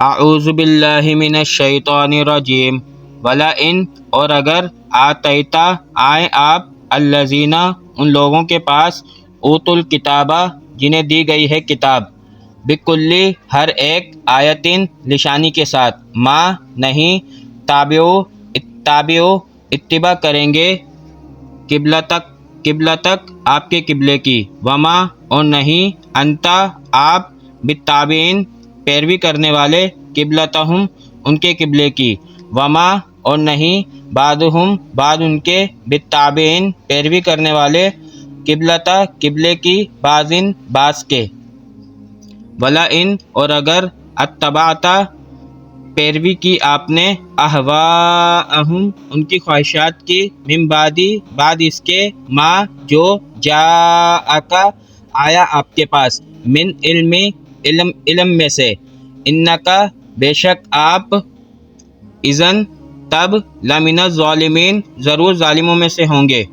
اعوذ باللہ من الشیطان الرجیم ولئن اور اگر آتیتا آئیں آپ الذین ان لوگوں کے پاس اوتوا الکتابہ جنہیں دی گئی ہے کتاب بکلی ہر ایک آیتن نشانی کے ساتھ ما نہیں تابعو اتباع کریں گے قبلتک آپ کے قبلے کی وما اور نہیں انتا آپ بالتابعین پیروی کرنے والے قبلتہم ان کے قبلے کی وما اور نہیں بعضہم بعض ان کے بالتابعین پیروی کرنے والے قبلے کی بعض کے ولئن اور اگر اتبعتا پیروی کی آپ نے اہواءہم ان کی خواہشات کی من بعد اس کے ما جو جاءکا آیا آپ کے پاس من علم میں سے انکا بے شک آپ اذن تب لمن الظالمین ضرور ظالموں میں سے ہوں گے